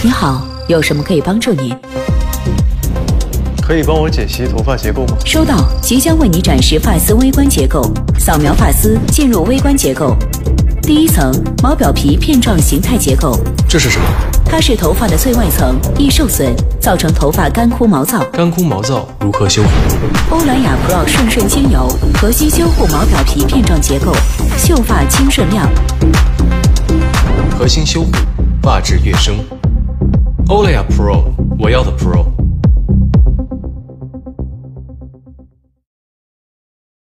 你好，有什么可以帮助您？可以帮我解析头发结构吗？收到，即将为你展示发丝微观结构。扫描发丝，进入微观结构。第一层，毛表皮片状形态结构。这是什么？它是头发的最外层，易受损，造成头发干枯毛躁。干枯毛躁如何修复？欧莱雅 Pro 顺精油，核心修护毛表皮片状结构，秀发清顺亮。核心修护，发质跃升。欧莱雅 Pro， 我要的 Pro。